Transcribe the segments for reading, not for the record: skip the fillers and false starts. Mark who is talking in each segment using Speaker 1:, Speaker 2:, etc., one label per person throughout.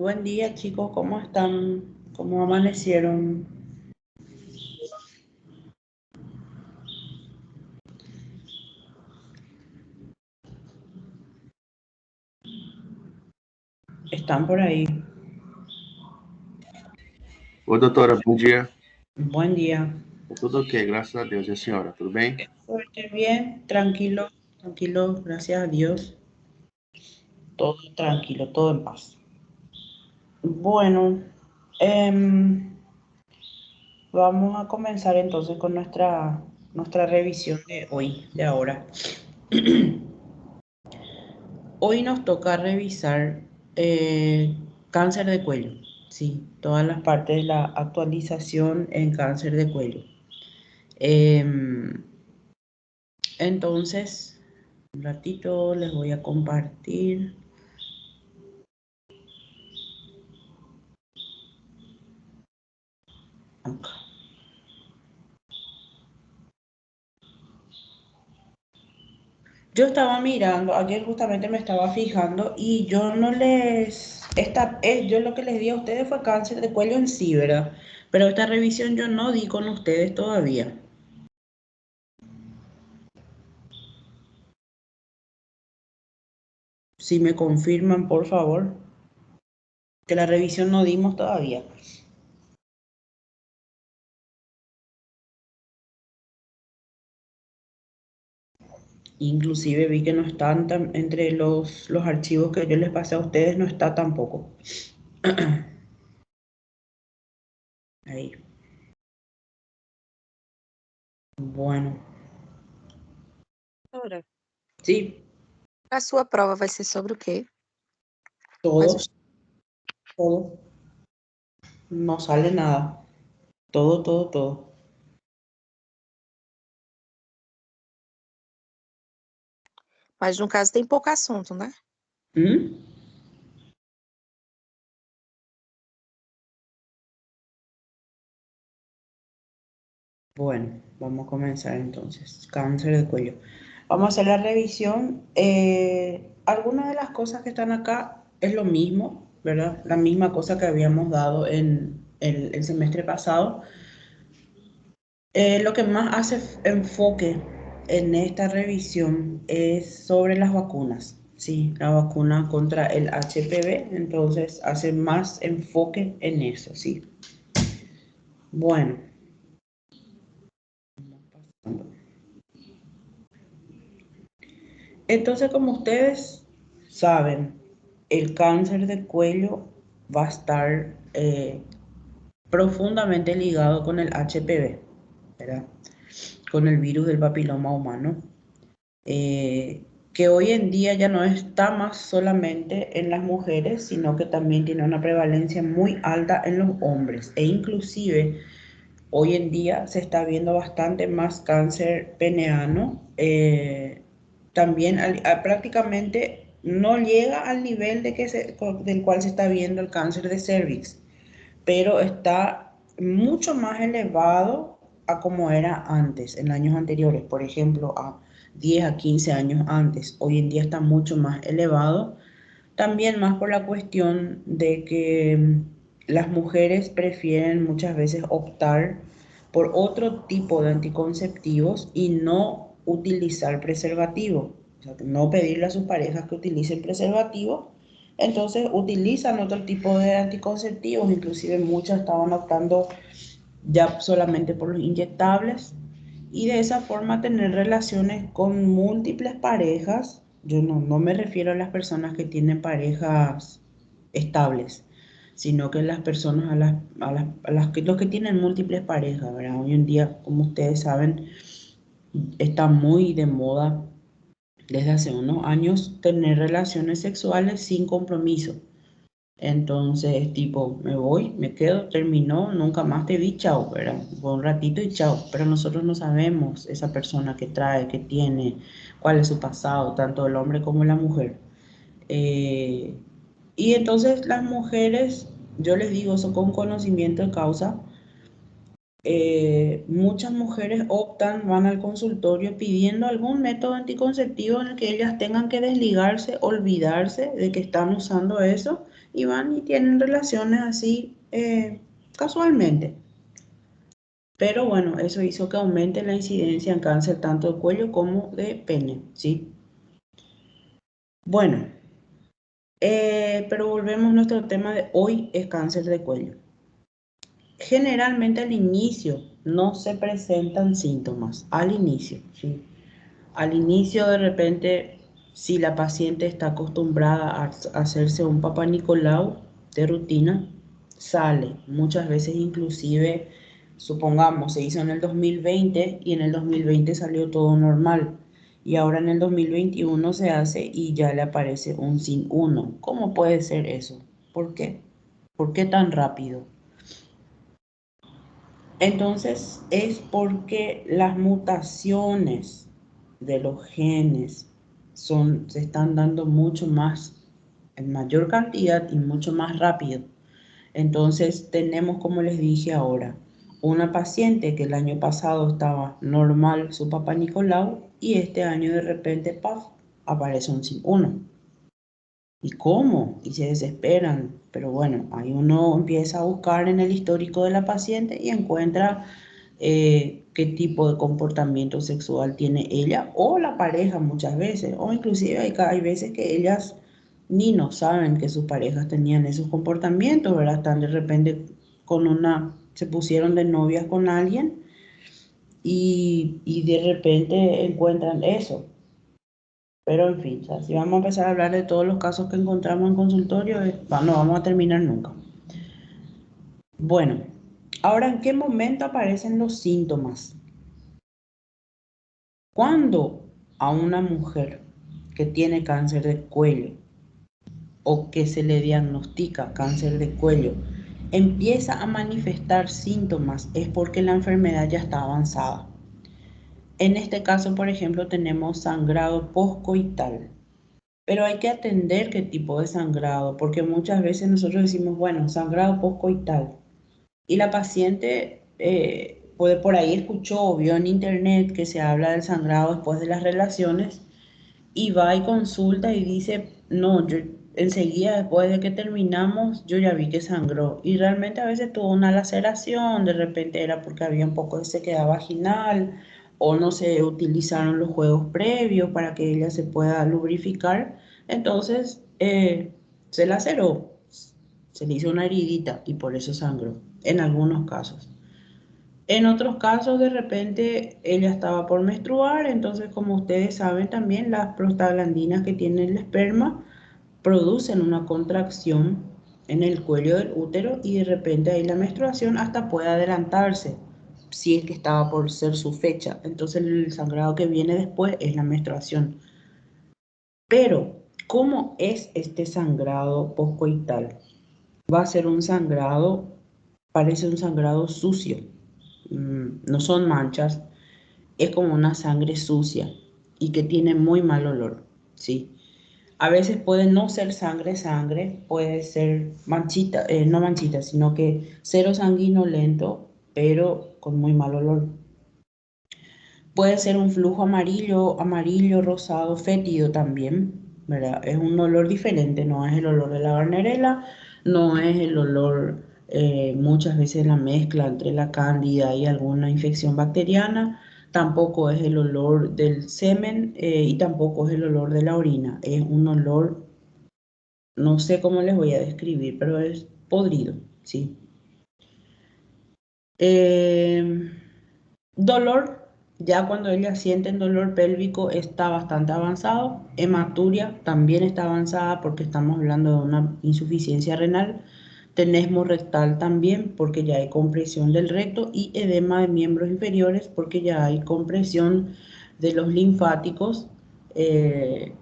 Speaker 1: Buen día, chicos, ¿cómo están? ¿Cómo amanecieron? ¿Están por ahí?
Speaker 2: Oi, doutora, bom dia.
Speaker 1: Buen día.
Speaker 2: Tudo ok, graças a Deus. E a senhora, tudo bem?
Speaker 1: Suerte, bien, tranquilo, tranquilo, gracias a Dios. Todo tranquilo, todo en paz. Bueno, vamos a comenzar entonces con nuestra revisión de hoy, de ahora. Hoy nos toca revisar cáncer de cuello, sí, todas las partes de la actualización en cáncer de cuello. Em, entonces, un ratito les voy a compartir. Acá. Yo estaba mirando, ayer justamente me estaba fijando y yo no les, yo lo que les di a ustedes fue cáncer de cuello en sí, ¿verdad? Pero esta revisión yo no di con ustedes todavía. Si me confirman, por favor, que la revisión no dimos todavía. Inclusive vi que no están entre los archivos que yo les pasé a ustedes, no está tampoco. Ahí. Bueno,
Speaker 3: Doutora,
Speaker 1: sí,
Speaker 3: a sua prova vai ser sobre o quê?
Speaker 1: todo, todo. No sale nada. Todo, todo, todo.
Speaker 3: Mas no caso tem pouco assunto, né?
Speaker 1: ¿Mm? Bueno, vamos a comenzar entonces. Cáncer de cuello. Vamos a hacer la revisión. Algunas de las cosas que están acá es lo mismo, ¿verdad? La misma cosa que habíamos dado en el semestre pasado. Lo que más hace enfoque en esta revisión es sobre las vacunas. Sí, la vacuna contra el HPV, entonces hace más enfoque en eso, sí. Bueno, entonces como ustedes saben, el cáncer de cuello va a estar profundamente ligado con el HPV, ¿verdad? Con el virus del papiloma humano. Que hoy en día ya no está más solamente en las mujeres, sino que también tiene una prevalencia muy alta en los hombres. E inclusive hoy en día se está viendo bastante más cáncer peneano. También prácticamente no llega al nivel del cual se está viendo el cáncer de cervix, pero está mucho más elevado a como era antes, en años anteriores, por ejemplo, a 10 a 15 años antes. Hoy en día está mucho más elevado, también más por la cuestión de que las mujeres prefieren muchas veces optar por otro tipo de anticonceptivos y no utilizar preservativo. O sea, no pedirle a sus parejas que utilicen preservativo, entonces utilizan otro tipo de anticonceptivos, inclusive muchas estaban optando ya solamente por los inyectables y de esa forma tener relaciones con múltiples parejas. Yo no me refiero a las personas que tienen parejas estables, sino que las personas los que tienen múltiples parejas, ¿verdad? Hoy en día, como ustedes saben, está muy de moda desde hace unos años tener relaciones sexuales sin compromiso. Entonces, tipo, me voy, me quedo, terminó, nunca más te vi, chao, ¿verdad? Fue un ratito y chao. Pero nosotros no sabemos esa persona que trae, que tiene, cuál es su pasado, tanto el hombre como la mujer. Eh, y entonces las mujeres, yo les digo eso con conocimiento de causa, muchas mujeres optan, van al consultorio pidiendo algún método anticonceptivo en el que ellas tengan que desligarse, olvidarse de que están usando eso y van y tienen relaciones así casualmente. Pero bueno, eso hizo que aumente la incidencia en cáncer tanto de cuello como de pene, ¿sí? Bueno, pero volvemos a nuestro tema de hoy, es cáncer de cuello. Generalmente al inicio no se presentan síntomas, al inicio, ¿sí? Al inicio de repente, si la paciente está acostumbrada a hacerse un Papá Nicolau de rutina, sale. Muchas veces inclusive, supongamos, se hizo en el 2020 y en el 2020 salió todo normal. Y ahora en el 2021 se hace y ya le aparece un sin 1. ¿Cómo puede ser eso? ¿Por qué? ¿Por qué tan rápido? Entonces es porque las mutaciones de los genes se están dando mucho más, en mayor cantidad y mucho más rápido. Entonces tenemos, como les dije ahora, una paciente que el año pasado estaba normal su Papá Nicolau y este año de repente, ¡paf!, aparece un sin 1. ¿Y cómo? Y se desesperan. Pero bueno, ahí uno empieza a buscar en el histórico de la paciente y encuentra qué tipo de comportamiento sexual tiene ella o la pareja muchas veces. O inclusive hay veces que ellas ni no saben que sus parejas tenían esos comportamientos, ¿verdad? Están de repente se pusieron de novias con alguien y de repente encuentran eso. Pero en fin, o sea, si vamos a empezar a hablar de todos los casos que encontramos en consultorio, no vamos a terminar nunca. Bueno, ahora, ¿en qué momento aparecen los síntomas? Cuando a una mujer que tiene cáncer de cuello o que se le diagnostica cáncer de cuello empieza a manifestar síntomas, es porque la enfermedad ya está avanzada. En este caso, por ejemplo, tenemos sangrado postcoital. Pero hay que atender qué tipo de sangrado, porque muchas veces nosotros decimos, bueno, sangrado postcoital. Y la paciente puede por ahí escuchó o vio en internet que se habla del sangrado después de las relaciones y va y consulta y dice, no, yo enseguida después de que terminamos, yo ya vi que sangró. Y realmente a veces tuvo una laceración, de repente era porque había un poco de sequedad vaginal o no se utilizaron los juegos previos para que ella se pueda lubrificar. Entonces se laceró, se le hizo una heridita y por eso sangró, en algunos casos. En otros casos, de repente, ella estaba por menstruar, entonces, como ustedes saben también, las prostaglandinas que tiene el esperma producen una contracción en el cuello del útero y de repente ahí la menstruación hasta puede adelantarse, si es que estaba por ser su fecha. Entonces, el sangrado que viene después es la menstruación. Pero, ¿cómo es este sangrado postcoital? Va a ser un sangrado, parece un sangrado sucio. No son manchas, es como una sangre sucia y que tiene muy mal olor, ¿sí? A veces puede no ser sangre, puede ser manchita, no manchita, sino que cero sanguinolento, pero con muy mal olor. Puede ser un flujo amarillo, rosado, fétido también, ¿verdad? Es un olor diferente, no es el olor de la Barnerela, no es el olor, muchas veces la mezcla entre la cándida y alguna infección bacteriana, tampoco es el olor del semen y tampoco es el olor de la orina, es un olor, no sé cómo les voy a describir, pero es podrido, ¿sí? Dolor, ya cuando ellas sienten dolor pélvico está bastante avanzado. Hematuria también está avanzada porque estamos hablando de una insuficiencia renal. Tenesmo rectal también porque ya hay compresión del recto y edema de miembros inferiores porque ya hay compresión de los linfáticos, de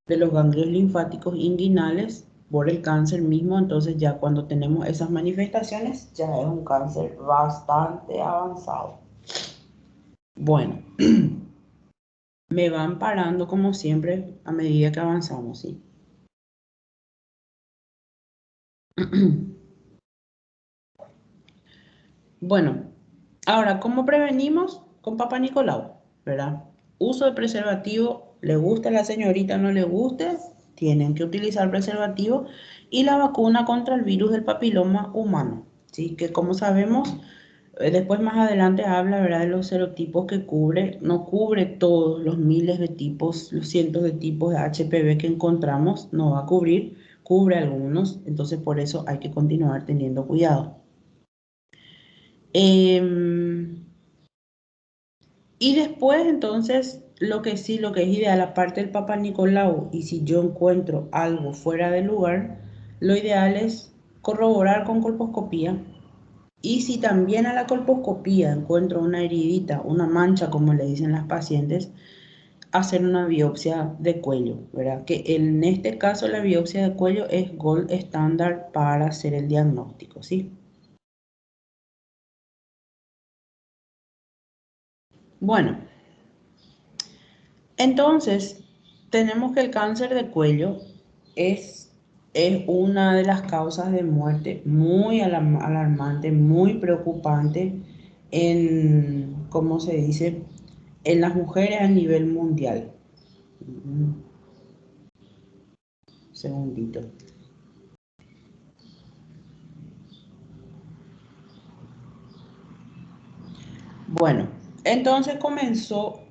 Speaker 1: los ganglios linfáticos inguinales por el cáncer mismo. Entonces ya cuando tenemos esas manifestaciones ya es un cáncer bastante avanzado. Bueno, me van parando como siempre a medida que avanzamos, ¿sí? Bueno, Ahora, ¿cómo prevenimos? Con Papá Nicolau, ¿verdad? Uso de preservativo, le gusta a la señorita, no le guste, tienen que utilizar preservativo y la vacuna contra el virus del papiloma humano, ¿sí? Que como sabemos, después más adelante habla, ¿verdad?, de los serotipos que cubre, no cubre todos los miles de tipos, los cientos de tipos de HPV que encontramos, no va a cubrir, cubre algunos, entonces por eso hay que continuar teniendo cuidado. Y después, entonces, lo que sí, lo que es ideal, aparte del Papa Nicolau, y si yo encuentro algo fuera de lugar, lo ideal es corroborar con colposcopía. Y si también a la colposcopía encuentro una heridita, una mancha, como le dicen las pacientes, hacer una biopsia de cuello, ¿verdad? Que en este caso la biopsia de cuello es gold estándar para hacer el diagnóstico, ¿sí? Bueno, entonces tenemos que el cáncer de cuello es una de las causas de muerte muy alarmante, muy preocupante en, ¿cómo se dice?, en las mujeres a nivel mundial. Un segundito. Bueno, entonces comenzó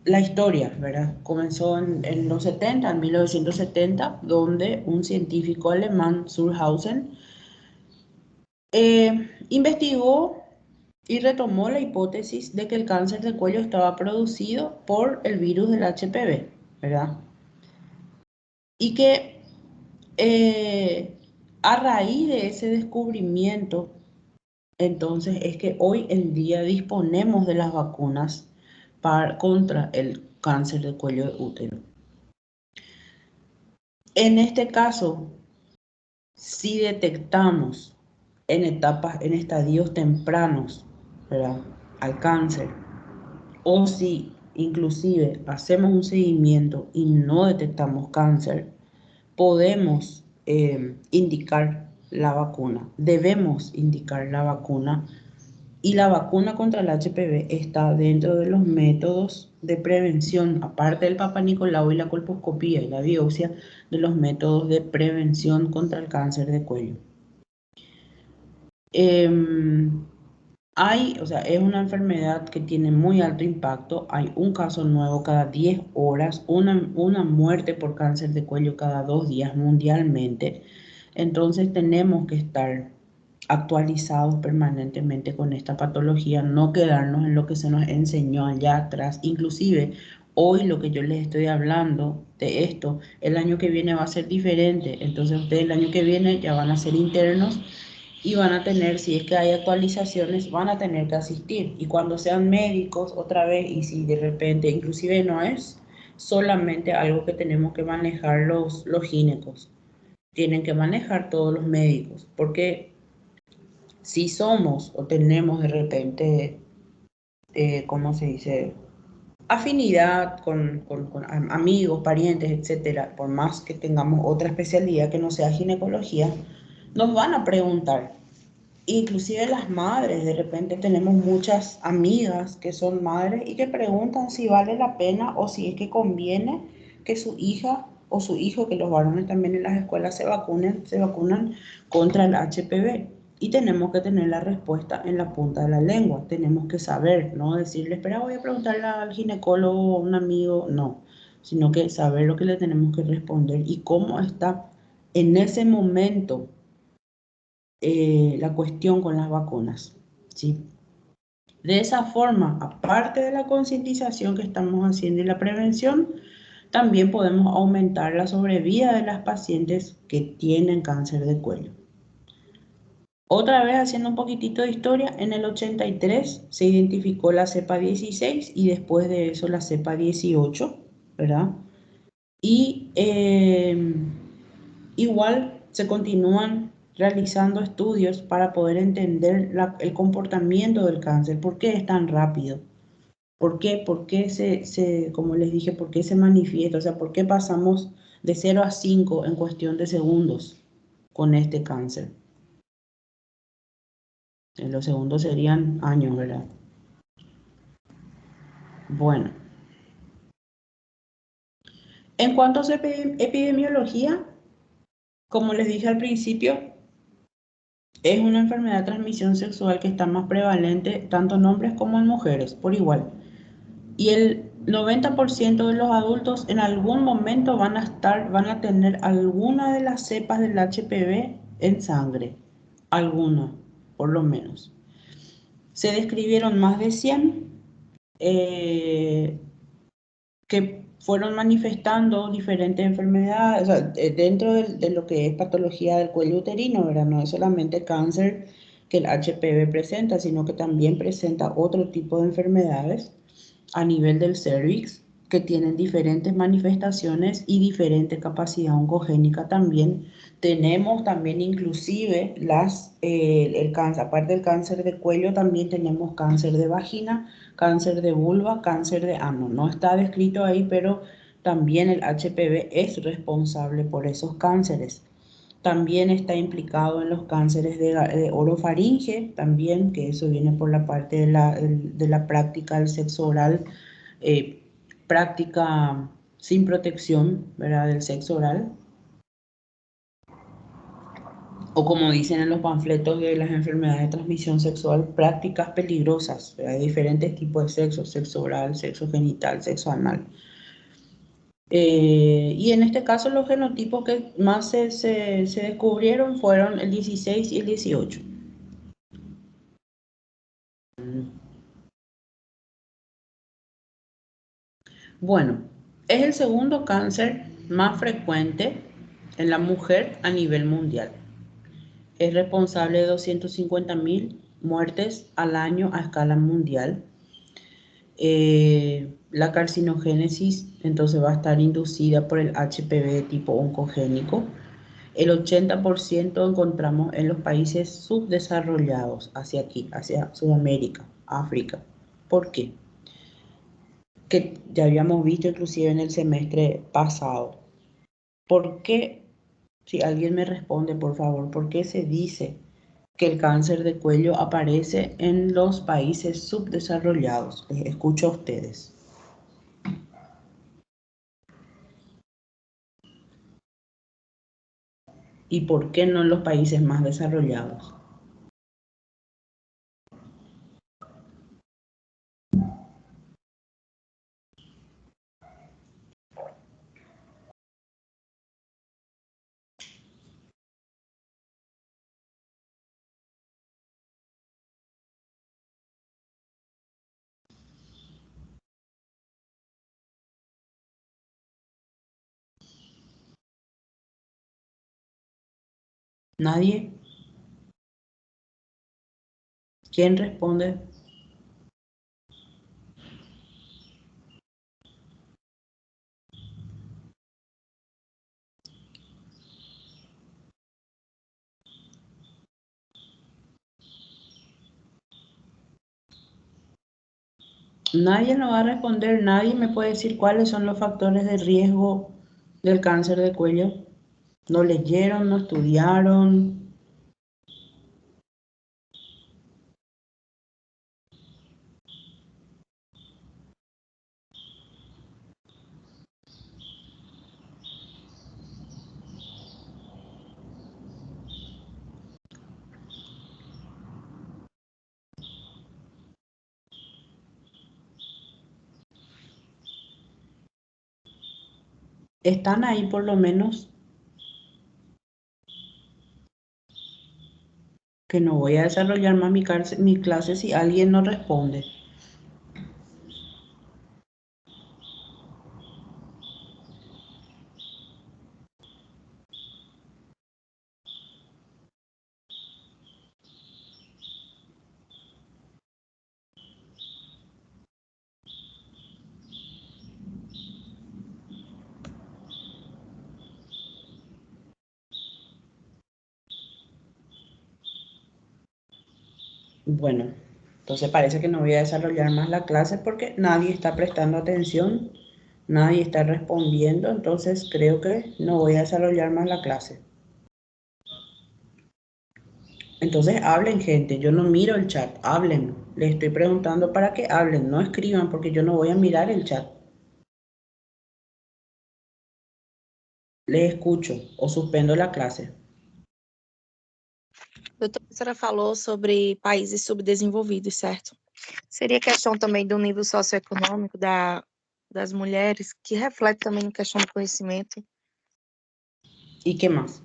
Speaker 1: la historia, ¿verdad? Comenzó en los 70, en 1970, donde un científico alemán, Surhausen, investigó y retomó la hipótesis de que el cáncer de cuello estaba producido por el virus del HPV, ¿verdad? Y que eh, a raíz de ese descubrimiento, entonces es que hoy en día disponemos de las vacunas contra el cáncer de cuello de útero. En este caso, si detectamos en estadios tempranos, ¿verdad?, al cáncer, o si inclusive hacemos un seguimiento y no detectamos cáncer, podemos indicar la vacuna, debemos indicar la vacuna, y la vacuna contra el HPV está dentro de los métodos de prevención, aparte del Papa Nicolau y la colposcopía y la biopsia, de los métodos de prevención contra el cáncer de cuello. O sea, es una enfermedad que tiene muy alto impacto. Hay un caso nuevo cada 10 horas, una muerte por cáncer de cuello cada 2 días mundialmente. Entonces tenemos que estar actualizados permanentemente con esta patología, no quedarnos en lo que se nos enseñó allá atrás. Inclusive, hoy lo que yo les estoy hablando de esto, el año que viene va a ser diferente. Entonces ustedes el año que viene ya van a ser internos y van a tener, si es que hay actualizaciones, van a tener que asistir. Y cuando sean médicos, otra vez, y si de repente, inclusive no es solamente algo que tenemos que manejar los ginecos, tienen que manejar todos los médicos, porque si somos o tenemos de repente, ¿cómo se dice?, afinidad con amigos, parientes, etcétera, por más que tengamos otra especialidad que no sea ginecología, nos van a preguntar. Inclusive las madres, de repente tenemos muchas amigas que son madres y que preguntan si vale la pena o si es que conviene que su hija o su hijo, que los varones también en las escuelas se vacunan contra el HPV. Y tenemos que tener la respuesta en la punta de la lengua. Tenemos que saber, no decirle, espera, voy a preguntarle al ginecólogo o a un amigo, no, sino que saber lo que le tenemos que responder y cómo está en ese momento la cuestión con las vacunas, ¿sí? De esa forma, aparte de la concientización que estamos haciendo y la prevención, también podemos aumentar la sobrevida de las pacientes que tienen cáncer de cuello. Otra vez haciendo un poquitito de historia, en el 83 se identificó la cepa 16 y después de eso la cepa 18, ¿verdad? Y igual se continúan realizando estudios para poder entender el comportamiento del cáncer. ¿Por qué es tan rápido? ¿Por qué? ¿Por qué como les dije, por qué se manifiesta? O sea, ¿por qué pasamos de 0 a 5 en cuestión de segundos con este cáncer? En los segundos serían años, ¿verdad? Bueno, en cuanto a epidemiología, como les dije al principio, es una enfermedad de transmisión sexual que está más prevalente tanto en hombres como en mujeres, por igual. Y el 90% de los adultos en algún momento van a tener alguna de las cepas del HPV en sangre, alguna, por lo menos. Se describieron más de 100 eh, que fueron manifestando diferentes enfermedades, o sea, dentro de lo que es patología del cuello uterino, ¿verdad? No es solamente cáncer que el HPV presenta, sino que también presenta otro tipo de enfermedades a nivel del cervix que tienen diferentes manifestaciones y diferente capacidad oncogénica también. Tenemos también inclusive el cáncer, aparte del cáncer de cuello, también tenemos cáncer de vagina, cáncer de vulva, cáncer de ano. No está descrito ahí, pero también el HPV es responsable por esos cánceres. También está implicado en los cánceres de orofaringe, también, que eso viene por la parte de la práctica del sexo oral, eh, práctica sin protección, ¿verdad? Del sexo oral. O como dicen en los panfletos de las enfermedades de transmisión sexual, prácticas peligrosas, ¿verdad? De diferentes tipos de sexo, sexo oral, sexo genital, sexo anal. Y en este caso los genotipos que más se descubrieron fueron el 16 y el 18. Bueno, es el segundo cáncer más frecuente en la mujer a nivel mundial. Es responsable de 250.000 muertes al año a escala mundial. La carcinogénesis entonces va a estar inducida por el HPV de tipo oncogénico. El 80% encontramos en los países subdesarrollados, hacia aquí, hacia Sudamérica, África. ¿Por qué? Que ya habíamos visto inclusive en el semestre pasado. ¿Por qué? Si alguien me responde, por favor, ¿por qué se dice que el cáncer de cuello aparece en los países subdesarrollados? Les escucho a ustedes. ¿Y por qué no en los países más desarrollados? ¿Nadie? ¿Quién responde? Nadie nos va a responder, nadie me puede decir cuáles son los factores de riesgo del cáncer de cuello. No leyeron, no estudiaron. Están ahí por lo menos, que no voy a desarrollar más mi clase si alguien no responde. Bueno, entonces parece que no voy a desarrollar más la clase porque nadie está prestando atención, nadie está respondiendo, entonces creo que no voy a desarrollar más la clase. Entonces hablen, gente, yo no miro el chat, hablen. Les estoy preguntando para que hablen, no escriban porque yo no voy a mirar el chat. Les escucho o suspendo la clase.
Speaker 3: A professora falou sobre países subdesenvolvidos, certo? Seria questão também do nível socioeconômico das mulheres, que reflete também na questão do conhecimento.
Speaker 1: ¿Y qué más?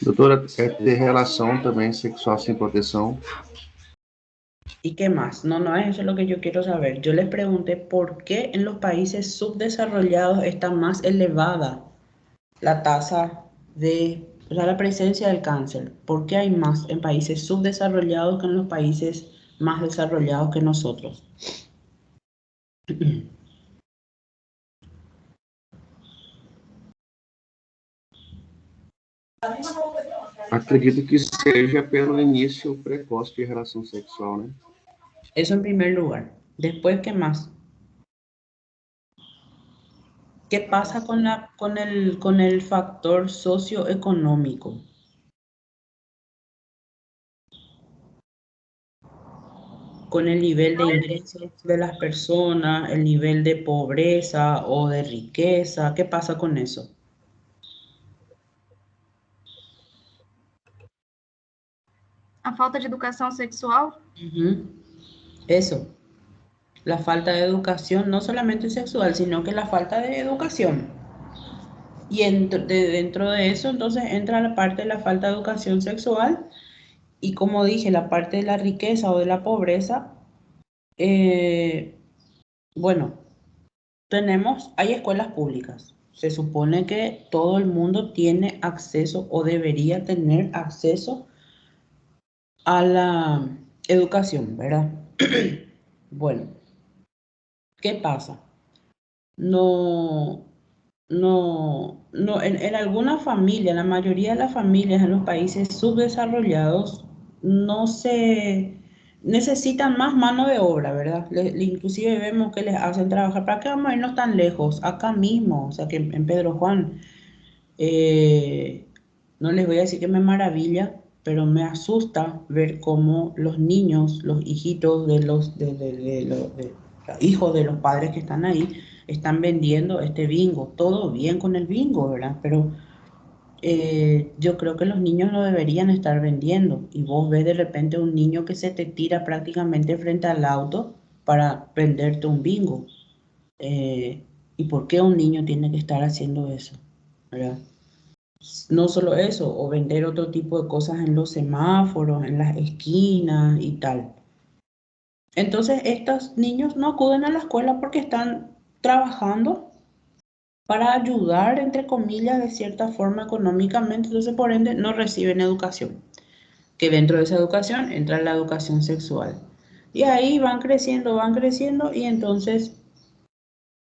Speaker 2: Doutora, é ter relação também sexual sem proteção.
Speaker 1: ¿Y qué más? No, no es eso lo que yo quiero saber. Yo les pregunté por qué en los países subdesarrollados está más elevada la tasa de, o sea, la presencia del cáncer. ¿Por qué hay más en países subdesarrollados que en los países más desarrollados que nosotros?
Speaker 2: Acredito que seja pelo início precoce de relação sexual, né?
Speaker 1: Eso en primer lugar. Después, ¿qué más? ¿Qué pasa con el factor socioeconómico? Con el nivel de ingresos de las personas, el nivel de pobreza o de riqueza. ¿Qué pasa con eso?
Speaker 4: A falta de educação sexual?
Speaker 1: Ujú. Eso, la falta de educación, no solamente sexual, sino que la falta de educación. Y dentro de eso, entonces entra la parte de la falta de educación sexual y como dije, la parte de la riqueza o de la pobreza. Bueno, hay escuelas públicas. Se supone que todo el mundo tiene acceso o debería tener acceso a la educación, ¿verdad? Bueno, ¿qué pasa? No, no, en algunas familias, la mayoría de las familias en los países subdesarrollados no se necesitan más mano de obra, ¿verdad? Inclusive vemos que les hacen trabajar. ¿Para qué vamos a irnos tan lejos? Acá mismo, o sea que en Pedro Juan, no les voy a decir que me maravilla, pero me asusta ver cómo los niños, los hijitos de los hijos de los padres que están ahí, están vendiendo este bingo. Todo bien con el bingo, ¿verdad? Pero yo creo que los niños no deberían estar vendiendo. Y vos ves de repente un niño que se te tira prácticamente frente al auto para venderte un bingo. ¿Y por qué un niño tiene que estar haciendo eso? ¿Verdad? No solo eso, o vender otro tipo de cosas en los semáforos, en las esquinas y tal. Entonces, estos niños no acuden a la escuela porque están trabajando para ayudar, entre comillas, de cierta forma económicamente, entonces por ende no reciben educación. Que dentro de esa educación entra la educación sexual. Y ahí van creciendo y entonces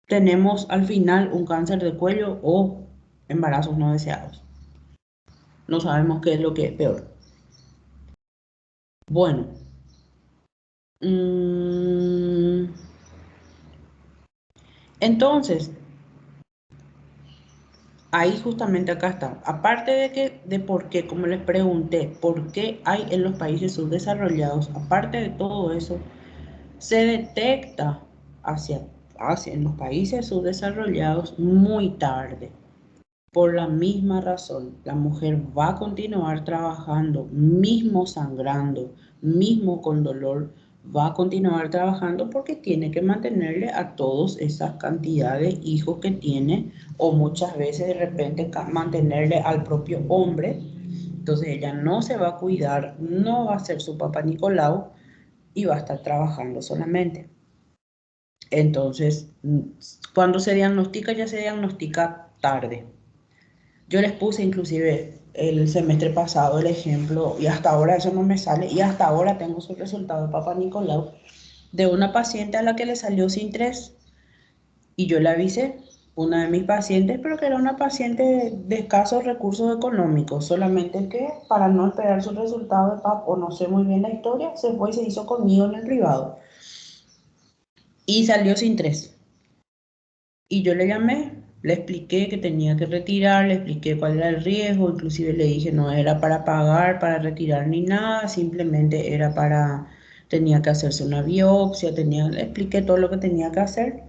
Speaker 1: tenemos al final un cáncer de cuello o embarazos no deseados. No sabemos qué es lo que es peor. Bueno, entonces, ahí justamente acá está. Aparte de por qué, como les pregunté, por qué hay en los países subdesarrollados, aparte de todo eso, se detecta en los países subdesarrollados muy tarde. Por la misma razón, la mujer va a continuar trabajando, mismo sangrando, mismo con dolor, va a continuar trabajando porque tiene que mantenerle a todas esas cantidades de hijos que tiene o muchas veces de repente mantenerle al propio hombre. Entonces ella no se va a cuidar, no va a ser su papá Nicolau y va a estar trabajando solamente. Entonces, cuando se diagnostica, ya se diagnostica tarde. Yo les puse inclusive el semestre pasado el ejemplo y hasta ahora eso no me sale y hasta ahora tengo su resultado de Papa Nicolau de una paciente a la que le salió sin 3 y yo le avisé, una de mis pacientes, pero que era una paciente de escasos recursos económicos, solamente que para no esperar su resultado de PAP o no sé muy bien la historia, se fue y se hizo conmigo en el privado y salió sin 3. Y yo le llamé, le expliqué que tenía que retirar, le expliqué cuál era el riesgo, inclusive le dije no era para pagar, para retirar ni nada, simplemente era para, tenía que hacerse una biopsia, le expliqué todo lo que tenía que hacer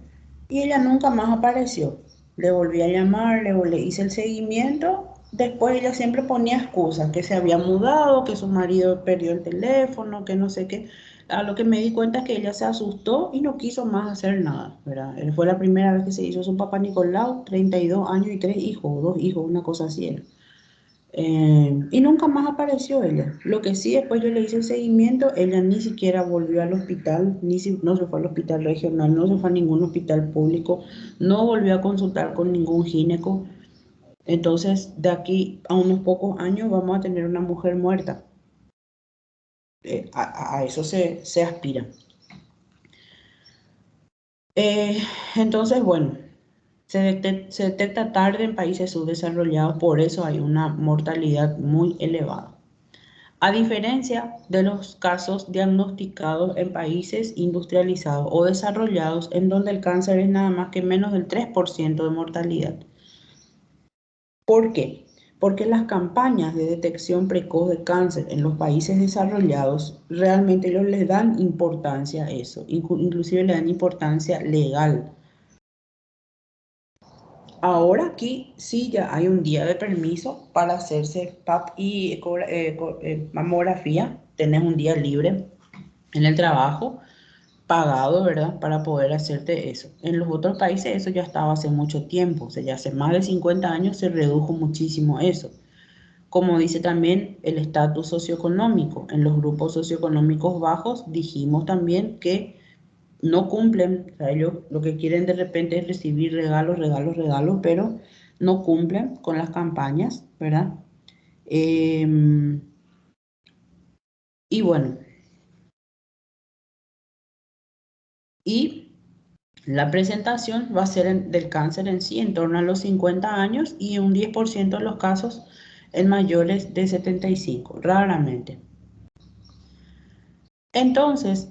Speaker 1: y ella nunca más apareció. Le volví a llamar, le hice el seguimiento, después ella siempre ponía excusas, que se había mudado, que su marido perdió el teléfono, que no sé qué. A lo que me di cuenta es que ella se asustó y no quiso más hacer nada, ¿verdad? Él fue la primera vez que se hizo su papá Nicolau, 32 años y 3 hijos, 2 hijos, una cosa así era. Y nunca más apareció ella. Lo que sí, después yo le hice el seguimiento, ella ni siquiera volvió al hospital, no se fue al hospital regional, no se fue a ningún hospital público, no volvió a consultar con ningún gineco. Entonces, de aquí a unos pocos años vamos a tener una mujer muerta. A eso se aspira. Eh, entonces, bueno, se detecta tarde en países subdesarrollados, por eso hay una mortalidad muy elevada. A diferencia de los casos diagnosticados en países industrializados o desarrollados, en donde el cáncer es nada más que menos del 3% de mortalidad. ¿Por qué? Porque las campañas de detección precoz de cáncer en los países desarrollados realmente ellos les dan importancia a eso, inclusive le dan importancia legal. Ahora aquí sí ya hay un día de permiso para hacerse PAP y mamografía. Tenés un día libre en el trabajo, pagado, ¿verdad? Para poder hacerte eso. En los otros países eso ya estaba hace mucho tiempo, o sea, ya hace más de 50 años se redujo muchísimo eso. Como dice también el estatus socioeconómico. En los grupos socioeconómicos bajos dijimos también que no cumplen, o sea, ellos lo que quieren de repente es recibir regalos, regalos, regalos, pero no cumplen con las campañas, ¿verdad? Y bueno, y la presentación va a ser del cáncer en sí en torno a los 50 años y un 10% de los casos en mayores de 75, raramente. Entonces,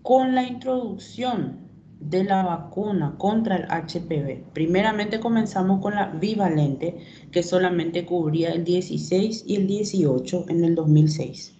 Speaker 1: con la introducción de la vacuna contra el HPV, primeramente comenzamos con la bivalente, que solamente cubría el 16 y el 18 en el 2006.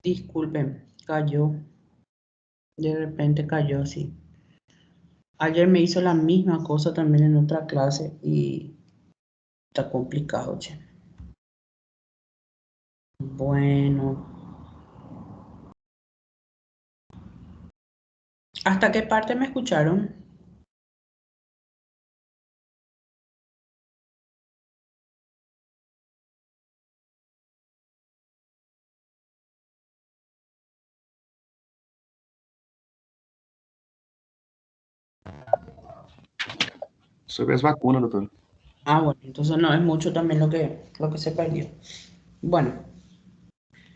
Speaker 1: Disculpen, cayó. De repente cayó así. Ayer me hizo la misma cosa también en otra clase y está complicado, che. Bueno. ¿Hasta qué parte me escucharon?
Speaker 2: Sobre as vacunas, doutor.
Speaker 1: Ah, bueno, entonces no es mucho también lo que se perdió. Bueno,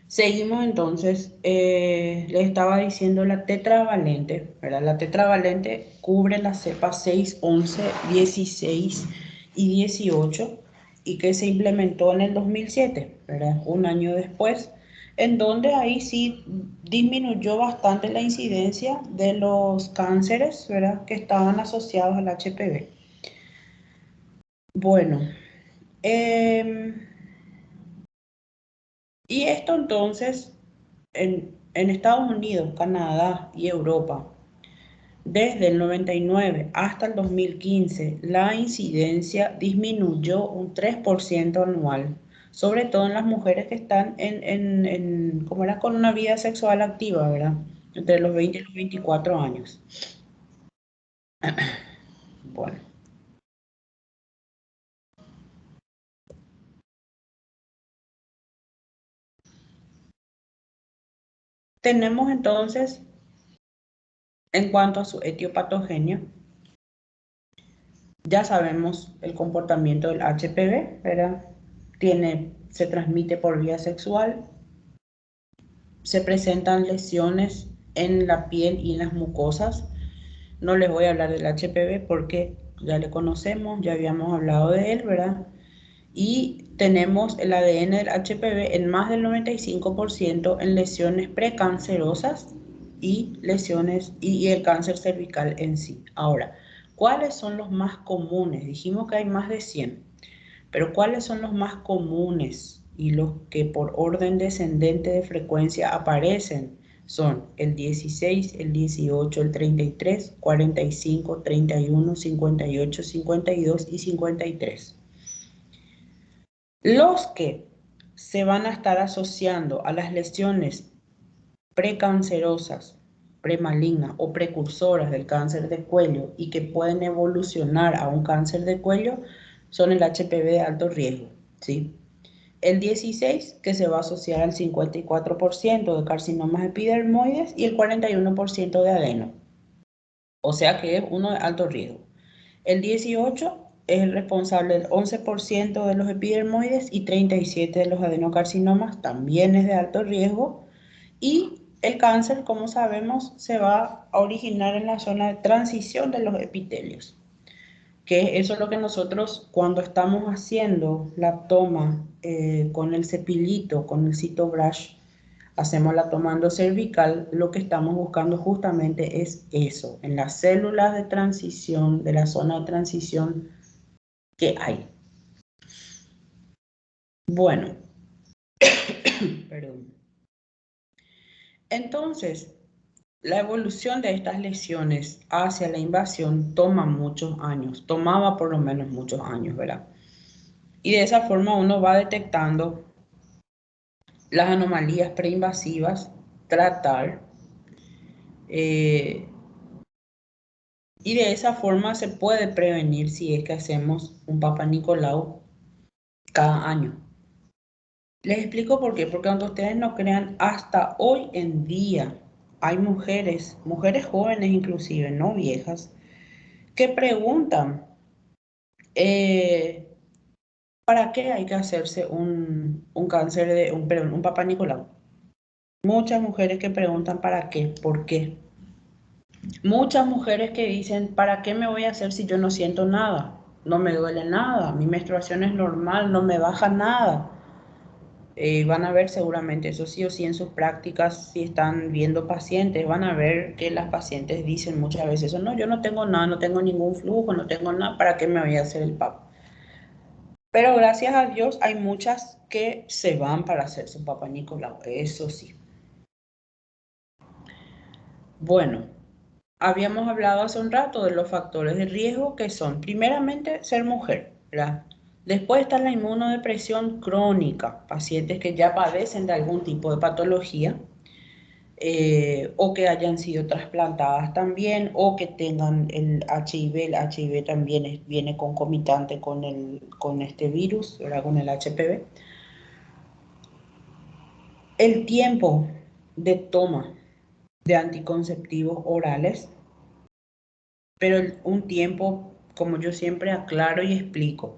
Speaker 1: seguimos entonces. Les estaba diciendo la tetravalente, ¿verdad? La tetravalente cubre las cepas 6, 11, 16 y 18 y que se implementó en el 2007, ¿verdad? Un año después, en donde ahí sí disminuyó bastante la incidencia de los cánceres, ¿verdad? Que estaban asociados al HPV. Bueno, y esto entonces en Estados Unidos, Canadá y Europa, desde el 99 hasta el 2015, la incidencia disminuyó un 3% anual, sobre todo en las mujeres que están como era, con una vida sexual activa, ¿verdad? Entre los 20 y los 24 años. Bueno. Tenemos entonces, en cuanto a su etiopatogenia, ya sabemos el comportamiento del HPV, ¿verdad? Se transmite por vía sexual, se presentan lesiones en la piel y en las mucosas. No les voy a hablar del HPV porque ya le conocemos, ya habíamos hablado de él, ¿verdad? Y tenemos el ADN del HPV en más del 95% en lesiones precancerosas y lesiones y el cáncer cervical en sí. Ahora, ¿cuáles son los más comunes? Dijimos que hay más de 100, pero ¿cuáles son los más comunes y los que por orden descendente de frecuencia aparecen? Son el 16, el 18, el 33, 45, 31, 58, 52 y 53. Los que se van a estar asociando a las lesiones precancerosas, premalignas o precursoras del cáncer de cuello y que pueden evolucionar a un cáncer de cuello son el HPV de alto riesgo, ¿sí? El 16, que se va a asociar al 54% de carcinomas epidermoides y el 41% de adeno, o sea que es uno de alto riesgo. El 18 es el responsable del 11% de los epidermoides y 37% de los adenocarcinomas, también es de alto riesgo. Y el cáncer, como sabemos, se va a originar en la zona de transición de los epitelios, que eso es lo que nosotros cuando estamos haciendo la toma con el cepillito, con el CitoBrush, hacemos la toma endocervical, lo que estamos buscando justamente es eso, en las células de transición, de la zona de transición que hay. Bueno, perdón. Entonces, la evolución de estas lesiones hacia la invasión toma muchos años, tomaba por lo menos muchos años, ¿verdad? Y de esa forma uno va detectando las anomalías preinvasivas, tratar, y de esa forma se puede prevenir si es que hacemos un Papa Nicolau cada año. Les explico por qué, porque aunque ustedes no crean, hasta hoy en día hay mujeres jóvenes inclusive, no viejas, que preguntan, ¿para qué hay que hacerse un cáncer perdón, un Papa Nicolau? Muchas mujeres que preguntan ¿para qué? ¿Por qué? Muchas mujeres que dicen, ¿para qué me voy a hacer si yo no siento nada? No me duele nada, mi menstruación es normal, no me baja nada. Van a ver seguramente eso sí o sí en sus prácticas, si están viendo pacientes, van a ver que las pacientes dicen muchas veces eso, no, yo no tengo nada, no tengo ningún flujo, no tengo nada, ¿para qué me voy a hacer el PAP? Pero gracias a Dios hay muchas que se van para hacer su Papa Nicolau, eso sí. Bueno, habíamos hablado hace un rato de los factores de riesgo que son, primeramente, ser mujer, ¿verdad? Después está la inmunodepresión crónica, pacientes que ya padecen de algún tipo de patología o que hayan sido trasplantadas también o que tengan el HIV. El HIV también viene concomitante con este virus, ¿verdad? Con el HPV. El tiempo de toma de anticonceptivos orales, pero un tiempo, como yo siempre aclaro y explico,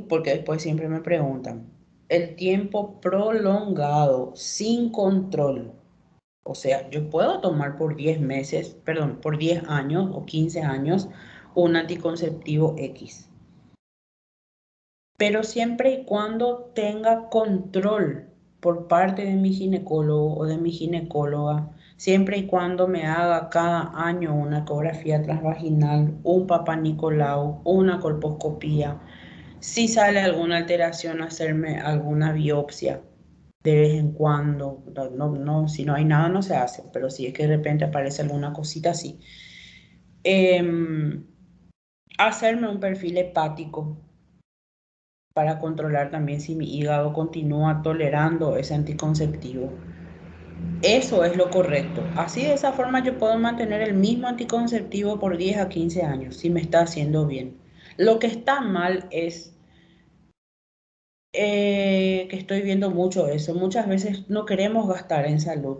Speaker 1: porque después siempre me preguntan, el tiempo prolongado, sin control. O sea, yo puedo tomar por 10 meses, perdón, por 10 años o 15 años un anticonceptivo X, pero siempre y cuando tenga control por parte de mi ginecólogo o de mi ginecóloga, siempre y cuando me haga cada año una ecografía transvaginal, un Papá Nicolau, una colposcopía, si sale alguna alteración, hacerme alguna biopsia de vez en cuando. Si no hay nada no se hace, pero si es que de repente aparece alguna cosita así. Em, Hacerme un perfil hepático para controlar también si mi hígado continúa tolerando ese anticonceptivo. Eso es lo correcto. Así, de esa forma yo puedo mantener el mismo anticonceptivo por 10 a 15 años, si me está haciendo bien. Lo que está mal es que estoy viendo mucho eso. Muchas veces no queremos gastar en salud.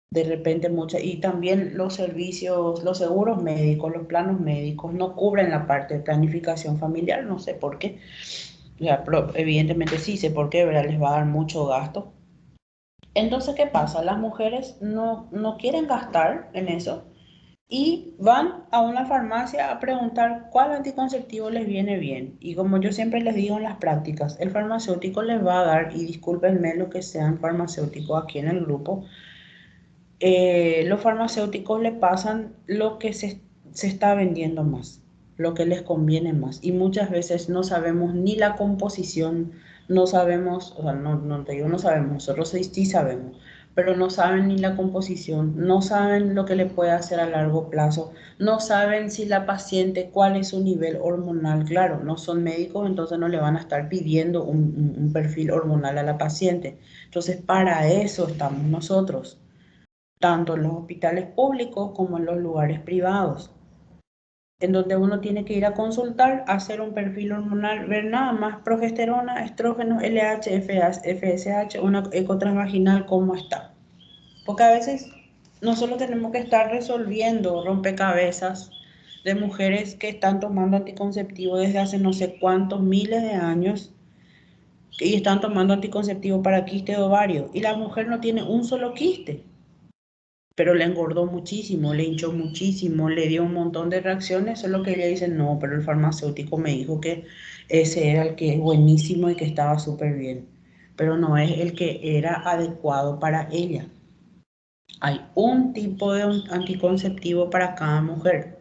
Speaker 1: De repente y también los servicios, los seguros médicos, los planos médicos no cubren la parte de planificación familiar, no sé por qué. O sea, evidentemente sí sé por qué, ¿verdad? Les va a dar mucho gasto. Entonces, ¿qué pasa? Las mujeres no quieren gastar en eso y van a una farmacia a preguntar cuál anticonceptivo les viene bien. Y como yo siempre les digo en las prácticas, el farmacéutico les va a dar, y discúlpenme lo que sean farmacéuticos aquí en el grupo, los farmacéuticos le pasan lo que se está vendiendo más, lo que les conviene más. Y muchas veces no sabemos ni la composición, no sabemos, o sea, no te digo no sabemos, nosotros sí sabemos, pero no saben ni la composición, no saben lo que le puede hacer a largo plazo, no saben si la paciente, cuál es su nivel hormonal. Claro, no son médicos, entonces no le van a estar pidiendo un perfil hormonal a la paciente. Entonces, para eso estamos nosotros, tanto en los hospitales públicos como en los lugares privados, en donde uno tiene que ir a consultar, hacer un perfil hormonal, ver nada más progesterona, estrógenos, LH, FSH, una eco transvaginal, cómo está. Porque a veces nosotros tenemos que estar resolviendo rompecabezas de mujeres que están tomando anticonceptivo desde hace no sé cuántos miles de años y están tomando anticonceptivo para quiste de ovario y la mujer no tiene un solo quiste, pero le engordó muchísimo, le hinchó muchísimo, le dio un montón de reacciones, solo que ella dice, no, pero el farmacéutico me dijo que ese era el que es buenísimo y que estaba súper bien, pero no es el que era adecuado para ella. Hay un tipo de anticonceptivo para cada mujer,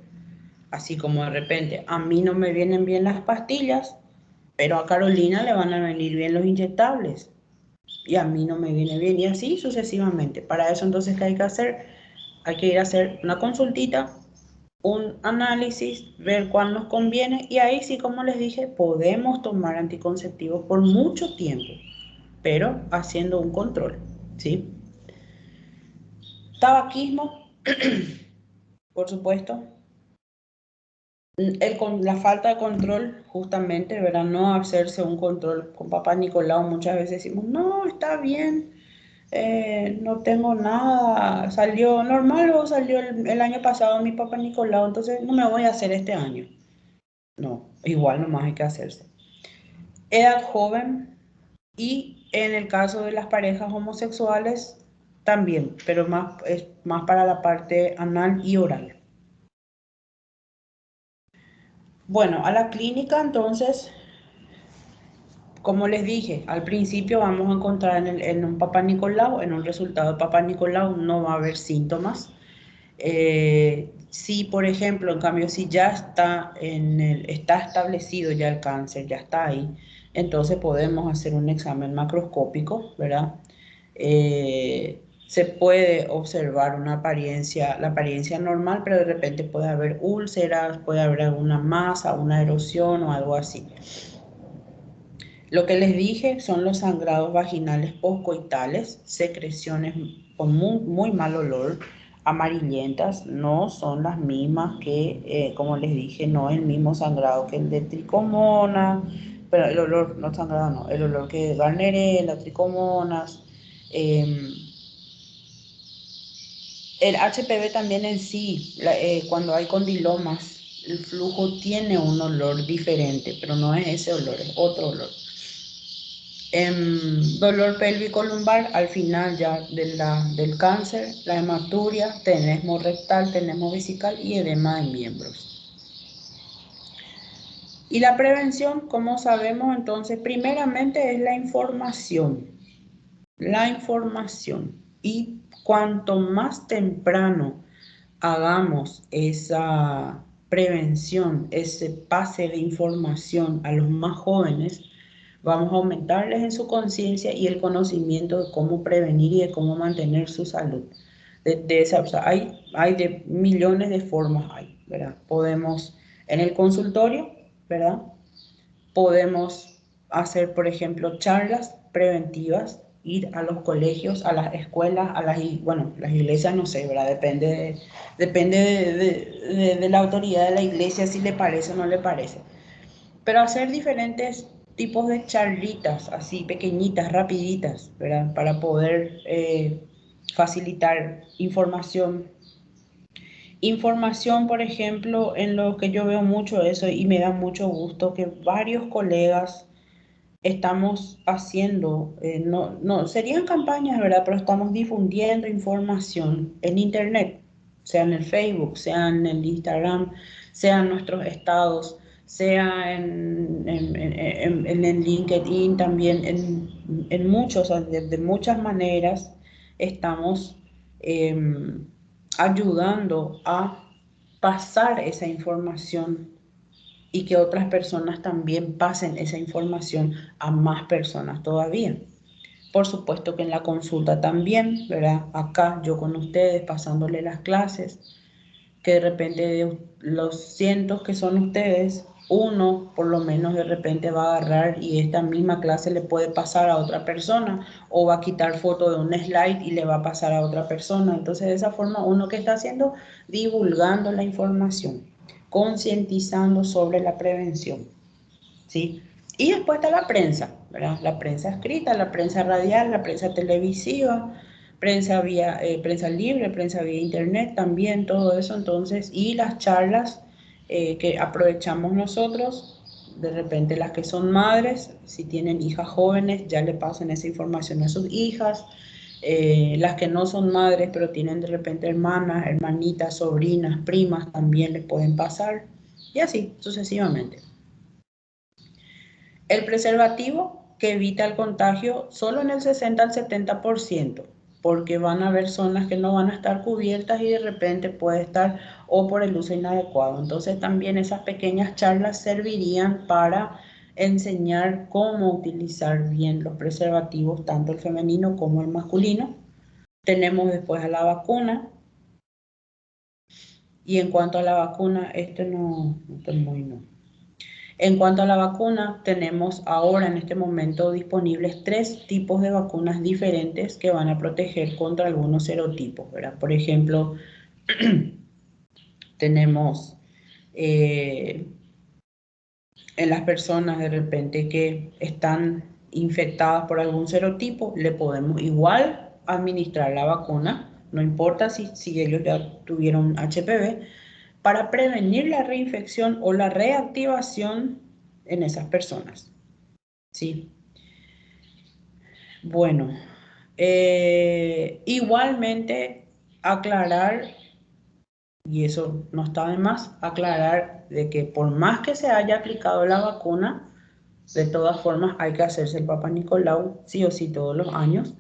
Speaker 1: así como de repente a mí no me vienen bien las pastillas, pero a Carolina le van a venir bien los inyectables y a mí no me viene bien, y así sucesivamente. Para eso entonces, ¿qué hay que hacer? Hay que ir a hacer una consultita, un análisis, ver cuál nos conviene y ahí sí, como les dije, podemos tomar anticonceptivos por mucho tiempo, pero haciendo un control, ¿sí? Tabaquismo, por supuesto. La falta de control, justamente, ¿verdad? No hacerse un control. Con papá Nicolau muchas veces decimos, no, está bien, no tengo nada, salió normal o salió el año pasado mi papá Nicolau, entonces no me voy a hacer este año. No, igual nomás hay que hacerse. Edad joven y en el caso de las parejas homosexuales también, pero es más para la parte anal y oral. Bueno, a la clínica entonces, como les dije, al principio vamos a encontrar en un Papá Nicolau, en un resultado de Papá Nicolau no va a haber síntomas. Si, por ejemplo, en cambio, si ya está establecido ya el cáncer, ya está ahí, entonces podemos hacer un examen macroscópico, ¿verdad? se puede observar la apariencia normal, pero de repente puede haber úlceras, puede haber alguna masa, una erosión o algo así. Lo que les dije son los sangrados vaginales postcoitales, secreciones con muy mal olor, amarillentas, no son las mismas que, como les dije, no es el mismo sangrado que el de tricomona, pero el olor, no sangrado no, el olor que es Gardnerella, tricomonas. El HPV también en sí, cuando hay condilomas, el flujo tiene un olor diferente, pero no es ese olor, es otro olor. Dolor pélvico lumbar al final ya del cáncer, la hematuria, tenesmo rectal, tenesmo vesical y edema de miembros. Y la prevención, como sabemos, entonces, primeramente es la información. La información. Y cuanto más temprano hagamos esa prevención, ese pase de información a los más jóvenes, vamos a aumentarles en su conciencia y el conocimiento de cómo prevenir y de cómo mantener su salud. O sea, hay de millones de formas, ¿verdad? Podemos, en el consultorio, ¿verdad? Podemos hacer, por ejemplo, charlas preventivas, ir a los colegios, a las escuelas, las iglesias, no sé, ¿verdad? Depende de la autoridad de la iglesia, si le parece o no le parece. Pero hacer diferentes tipos de charlitas, así pequeñitas, rapiditas, ¿verdad? Para poder facilitar información. Información, por ejemplo, en lo que yo veo mucho eso y me da mucho gusto que varios colegas estamos haciendo, no serían campañas, ¿verdad? Pero estamos difundiendo información en Internet, sea en el Facebook, sea en el Instagram, sea en nuestros estados, sea en LinkedIn también, en muchos, o sea, de muchas maneras estamos ayudando a pasar esa información y que otras personas también pasen esa información a más personas todavía. Por supuesto que en la consulta también, ¿verdad? Acá yo con ustedes pasándole las clases, que de repente de los cientos que son ustedes, uno por lo menos de repente va a agarrar y esta misma clase le puede pasar a otra persona o va a quitar foto de un slide y le va a pasar a otra persona. Entonces de esa forma uno que está haciendo, divulgando la información, concientizando sobre la prevención, ¿sí? Y después está la prensa, ¿verdad? La prensa escrita, la prensa radial, la prensa televisiva, prensa libre, prensa vía internet también, todo eso. Entonces, y las charlas que aprovechamos nosotros, de repente las que son madres, si tienen hijas jóvenes, ya le pasan esa información a sus hijas. Las que no son madres, pero tienen de repente hermanas, hermanitas, sobrinas, primas, también les pueden pasar. Y así, sucesivamente. El preservativo que evita el contagio solo en el 60 al 70%, porque van a haber zonas que no van a estar cubiertas y de repente puede estar o por el uso inadecuado. Entonces también esas pequeñas charlas servirían para enseñar cómo utilizar bien los preservativos, tanto el femenino como el masculino. Tenemos después a la vacuna. Y en cuanto a la vacuna, En cuanto a la vacuna, tenemos ahora en este momento disponibles 3 tipos de vacunas diferentes que van a proteger contra algunos serotipos, ¿verdad? Por ejemplo, tenemos en las personas de repente que están infectadas por algún serotipo, le podemos igual administrar la vacuna, no importa si ellos ya tuvieron HPV, para prevenir la reinfección o la reactivación en esas personas. Sí. Bueno, igualmente aclarar, y eso no está de más, aclarar de que por más que se haya aplicado la vacuna, de todas formas hay que hacerse el Papa Nicolau sí o sí todos los años.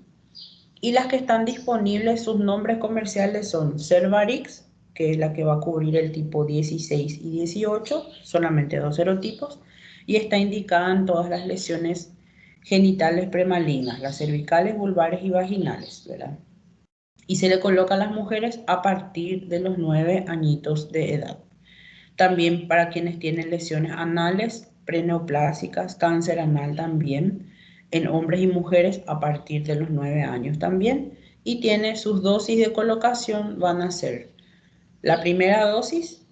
Speaker 1: Y las que están disponibles, sus nombres comerciales son Cervarix, que es la que va a cubrir el tipo 16 y 18, solamente 2 serotipos, y está indicada en todas las lesiones genitales premalignas, las cervicales, vulvares y vaginales, ¿verdad? y se le coloca a las mujeres a partir de los 9 añitos de edad. También para quienes tienen lesiones anales, preneoplásicas, cáncer anal también, en hombres y mujeres a partir de los 9 años también. Y tiene sus dosis de colocación, van a ser la primera dosis,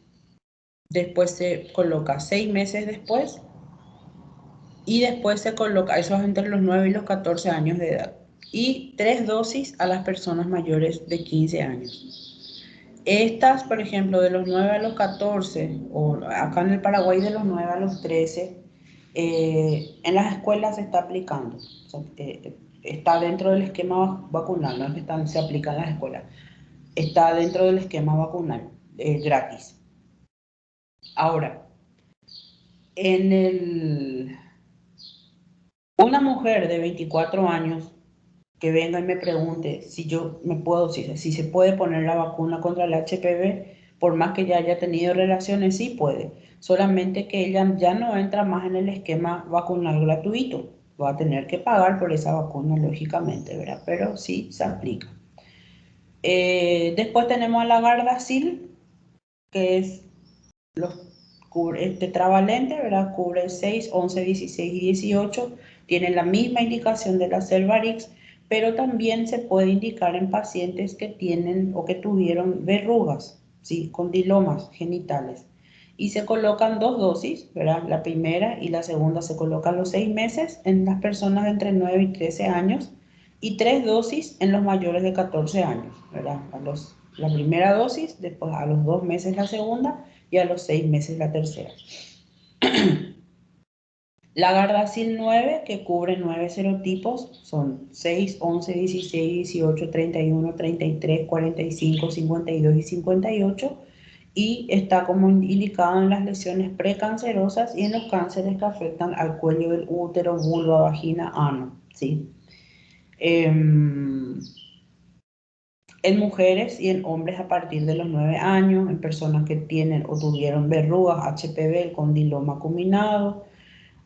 Speaker 1: después se coloca 6 meses después, y después se coloca, eso es entre los 9 y los 14 años de edad, y 3 dosis a las personas mayores de 15 años. Estas, por ejemplo, de los 9 a los 14, o acá en el Paraguay de los 9 a los 13, en las escuelas se está aplicando. O sea, está dentro del esquema vacunal, no es que se aplica en las escuelas. Está dentro del esquema vacunal, gratis. Ahora, una mujer de 24 años que venga y me pregunte si yo me puedo, si se puede poner la vacuna contra el HPV, por más que ya haya tenido relaciones, sí puede. Solamente que ella ya no entra más en el esquema vacunal gratuito. Va a tener que pagar por esa vacuna, lógicamente, ¿verdad? Pero sí se aplica. Después tenemos a la Gardasil, que es tetravalente, ¿verdad? Cubre 6, 11, 16 y 18. Tiene la misma indicación de la Cervarix, pero también se puede indicar en pacientes que tienen o que tuvieron verrugas, ¿sí? Condilomas genitales. Y se colocan 2 dosis, ¿verdad? La primera y la segunda se colocan a los 6 meses en las personas de entre 9 y 13 años y 3 dosis en los mayores de 14 años, ¿verdad? La primera dosis, después a los 2 meses la segunda y a los 6 meses la tercera. La Gardasil 9, que cubre 9 serotipos, son 6, 11, 16, 18, 31, 33, 45, 52 y 58, y está como indicado en las lesiones precancerosas y en los cánceres que afectan al cuello del útero, vulva, vagina, ano, ¿sí? En mujeres y en hombres a partir de los 9 años, en personas que tienen o tuvieron verrugas, HPV, el condiloma acuminado.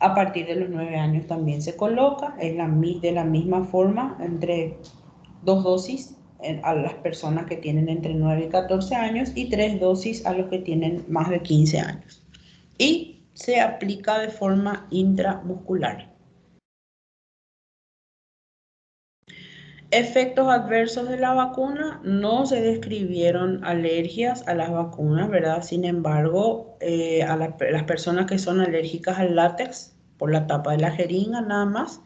Speaker 1: A partir de los 9 años también se coloca, de la misma forma, entre 2 dosis a las personas que tienen entre 9 y 14 años y 3 dosis a los que tienen más de 15 años. Y se aplica de forma intramuscular. Efectos adversos de la vacuna, no se describieron alergias a las vacunas, ¿verdad? Sin embargo, las personas que son alérgicas al látex, por la tapa de la jeringa nada más,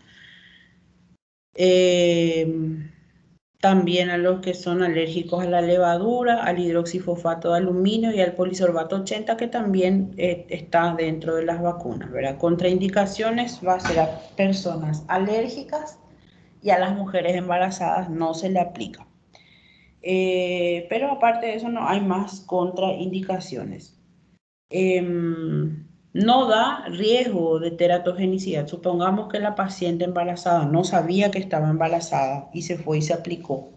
Speaker 1: también a los que son alérgicos a la levadura, al hidroxifosfato de aluminio y al polisorbato 80, que también está dentro de las vacunas, ¿verdad? Contraindicaciones va a ser a personas alérgicas y a las mujeres embarazadas no se le aplica. Pero aparte de eso no hay más contraindicaciones. No da riesgo de teratogenicidad. Supongamos que la paciente embarazada no sabía que estaba embarazada y se fue y se aplicó,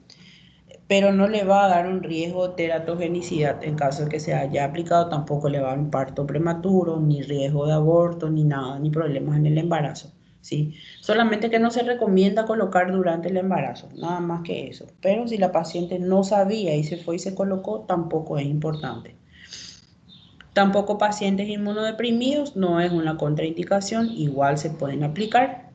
Speaker 1: pero no le va a dar un riesgo de teratogenicidad en caso de que se haya aplicado. Tampoco le va a dar un parto prematuro, ni riesgo de aborto, ni nada, ni problemas en el embarazo, ¿sí? Solamente que no se recomienda colocar durante el embarazo, nada más que eso. Pero si la paciente no sabía y se fue y se colocó, tampoco es importante. Tampoco pacientes inmunodeprimidos, no es una contraindicación, igual se pueden aplicar.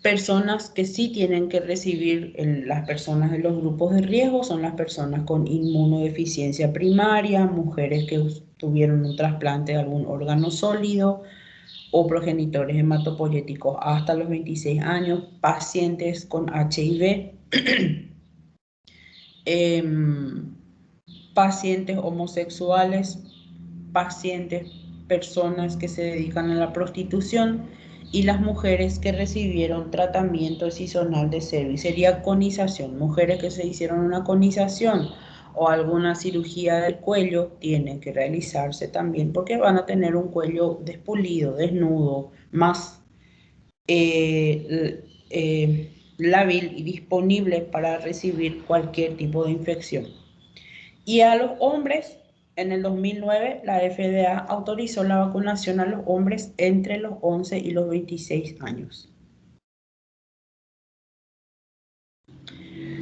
Speaker 1: Personas que sí tienen que recibir, las personas de los grupos de riesgo son las personas con inmunodeficiencia primaria, mujeres que tuvieron un trasplante de algún órgano sólido o progenitores hematopoyéticos hasta los 26 años, pacientes con HIV, pacientes homosexuales, pacientes, personas que se dedican a la prostitución y las mujeres que recibieron tratamiento excisional de cervix. Sería conización. Mujeres que se hicieron una conización o alguna cirugía del cuello tienen que realizarse también porque van a tener un cuello despulido, desnudo, más lábil y disponible para recibir cualquier tipo de infección. Y a los hombres, en el 2009, la FDA autorizó la vacunación a los hombres entre los 11 y los 26 años.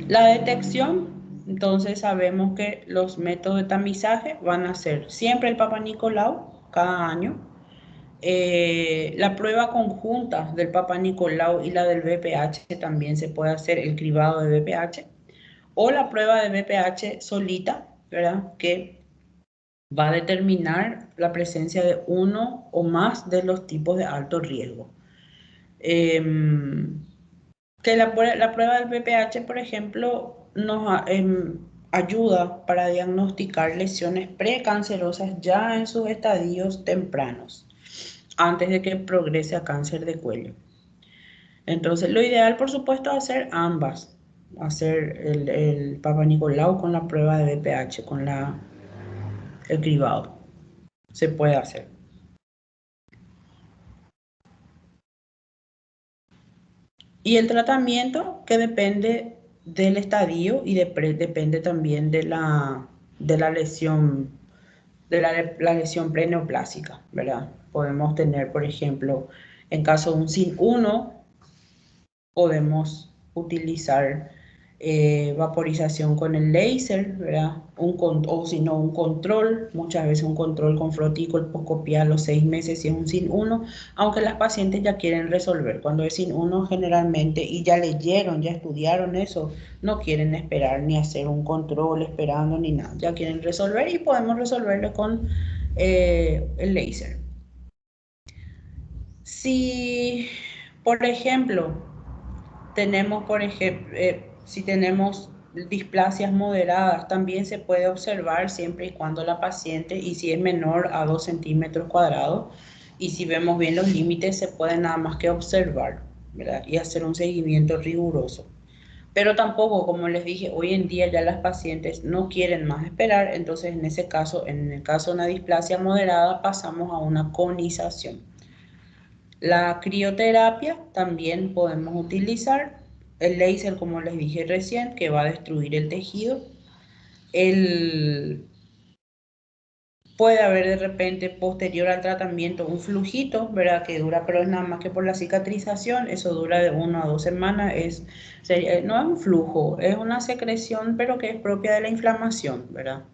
Speaker 1: La detección, entonces sabemos que los métodos de tamizaje van a ser siempre el Papa Nicolau, cada año. La prueba conjunta del Papa Nicolau y la del BPH también se puede hacer, el cribado de BPH, o la prueba de BPH solita, ¿verdad? Que va a determinar la presencia de uno o más de los tipos de alto riesgo. Que la prueba del BPH, por ejemplo, nos ayuda para diagnosticar lesiones precancerosas ya en sus estadios tempranos, antes de que progrese a cáncer de cuello. Entonces, lo ideal, por supuesto, es hacer ambas. Hacer el Papa Nicolau con la prueba de BPH, con el cribado. Se puede hacer. Y el tratamiento que depende del estadio y depende también de la lesión, la lesión preneoplásica, ¿verdad? Podemos tener, por ejemplo, en caso de un SIN1, podemos utilizar vaporización con el láser, ¿verdad? O si no, un control, muchas veces un control con froticolposcopía a los 6 meses si es un SIN1, aunque las pacientes ya quieren resolver. Cuando es SIN1 generalmente, y ya leyeron, ya estudiaron eso, no quieren esperar ni hacer un control esperando ni nada, ya quieren resolver y podemos resolverlo con el láser. Si, por ejemplo, tenemos, si tenemos displasias moderadas, también se puede observar siempre y cuando la paciente, y si es menor a 2 centímetros cuadrados, y si vemos bien los límites, se puede nada más que observar, ¿verdad? Y hacer un seguimiento riguroso. Pero tampoco, como les dije, hoy en día ya las pacientes no quieren más esperar, entonces en ese caso, en el caso de una displasia moderada, pasamos a una conización. La crioterapia también podemos utilizar el láser, como les dije recién, que va a destruir el tejido. Puede haber de repente posterior al tratamiento un flujito, ¿verdad? Que dura, pero es nada más que por la cicatrización, eso dura de 1 a 2 semanas. No es un flujo, es una secreción, pero que es propia de la inflamación, ¿verdad?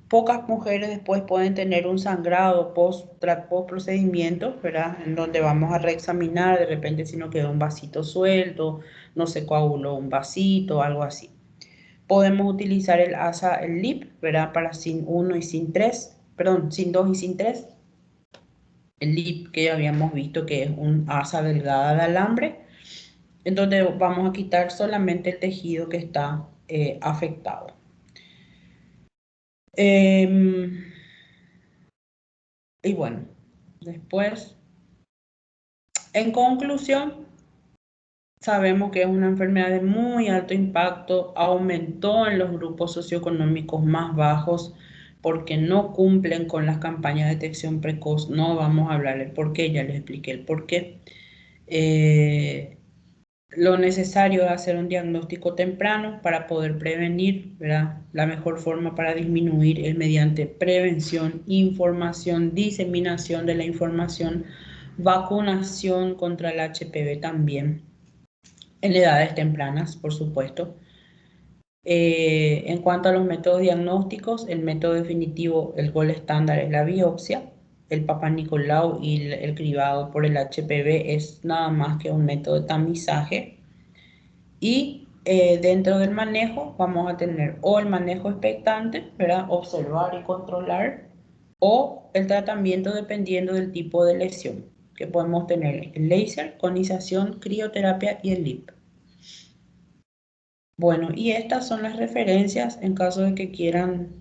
Speaker 1: Pocas mujeres después pueden tener un sangrado post procedimiento, ¿verdad? En donde vamos a reexaminar de repente si no quedó un vasito suelto, no se coaguló un vasito, algo así. Podemos utilizar el ASA, el LIP, ¿verdad? Para SIN 1 y SIN 3, perdón, SIN 2 y SIN 3. El LIP que ya habíamos visto que es un asa delgada de alambre, en donde vamos a quitar solamente el tejido que está afectado. Y bueno, después, en conclusión, sabemos que es una enfermedad de muy alto impacto, aumentó en los grupos socioeconómicos más bajos porque no cumplen con las campañas de detección precoz. No vamos a hablar del por qué, ya les expliqué el por qué. Lo necesario es hacer un diagnóstico temprano para poder prevenir, ¿verdad? La mejor forma para disminuir es mediante prevención, información, diseminación de la información, vacunación contra el HPV también, en edades tempranas, por supuesto. En cuanto a los métodos diagnósticos, el método definitivo, el gol estándar es la biopsia. El Papa Nicolau y el cribado por el HPV es nada más que un método de tamizaje. Y dentro del manejo vamos a tener o el manejo expectante, ¿verdad? Observar y controlar, o el tratamiento dependiendo del tipo de lesión, que podemos tener el láser, conización, crioterapia y el LIP. Bueno, y estas son las referencias en caso de que quieran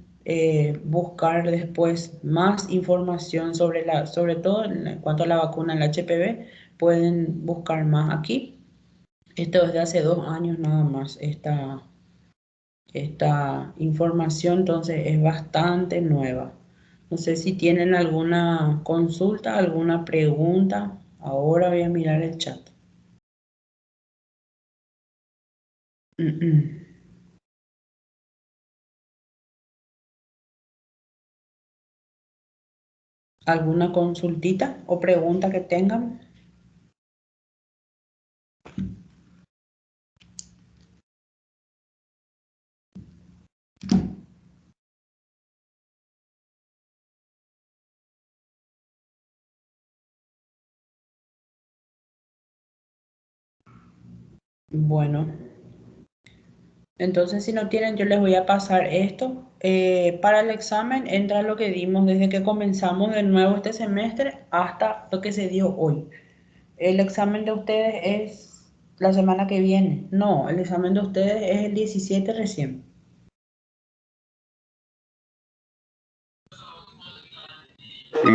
Speaker 1: buscar después más información sobre todo en cuanto a la vacuna del HPV, pueden buscar más aquí. Esto es de hace 2 años nada más, esta información, entonces es bastante nueva. No sé si tienen alguna consulta, alguna pregunta. Ahora voy a mirar el chat. ¿Alguna consultita o pregunta que tengan? Bueno, entonces si no tienen, yo les voy a pasar esto. Para el examen entra lo que dimos desde que comenzamos de nuevo este semestre hasta lo que se dio hoy. El examen de ustedes es la semana que viene. No, el examen de ustedes es el 17 recién.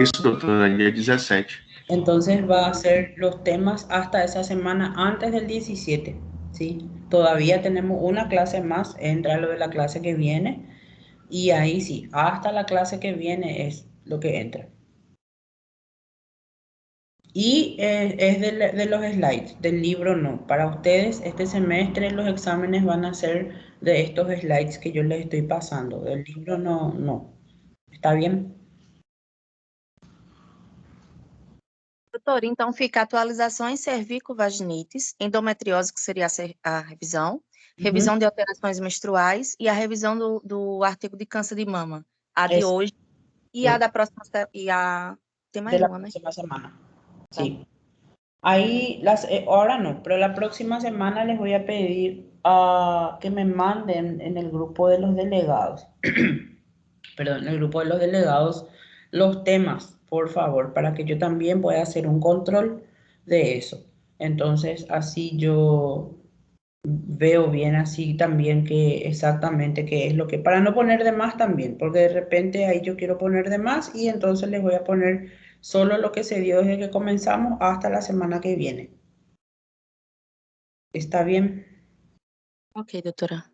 Speaker 2: Isso, doutora, dia 17.
Speaker 1: Entonces va a ser los temas hasta esa semana antes del 17, ¿sí? Todavía tenemos una clase más, entra lo de la clase que viene y ahí sí, hasta la clase que viene es lo que entra. Y es de los slides, del libro no. Para ustedes este semestre los exámenes van a ser de estos slides que yo les estoy pasando. Del libro no, no. ¿Está bien?
Speaker 3: Doutora, então fica atualizações cervico-vaginites, endometriose, que seria a revisão, revisão de alterações menstruais e a revisão do artigo de câncer de mama, a de
Speaker 1: Es
Speaker 3: hoje e a da próxima, e a... Tem
Speaker 1: de
Speaker 3: mais
Speaker 1: la
Speaker 3: uma, né?
Speaker 1: próxima semana.
Speaker 3: Tá.
Speaker 1: Sí. Ahí, ahora no, pero la próxima semana les voy a pedir que me manden en el grupo de los delegados, perdón, en el grupo de los delegados, los temas, por favor, para que yo también pueda hacer un control de eso. Entonces, así yo veo bien así también que exactamente qué es lo que, para no poner de más también, porque de repente ahí yo quiero poner de más y entonces les voy a poner solo lo que se dio desde que comenzamos hasta la semana que viene. ¿Está bien?
Speaker 3: Ok, doutora.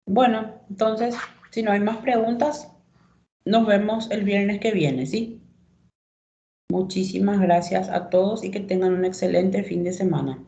Speaker 1: Bueno, entonces, si no hay más preguntas, nos vemos el viernes que viene, ¿sí? Muchísimas gracias a todos y que tengan un excelente fin de semana.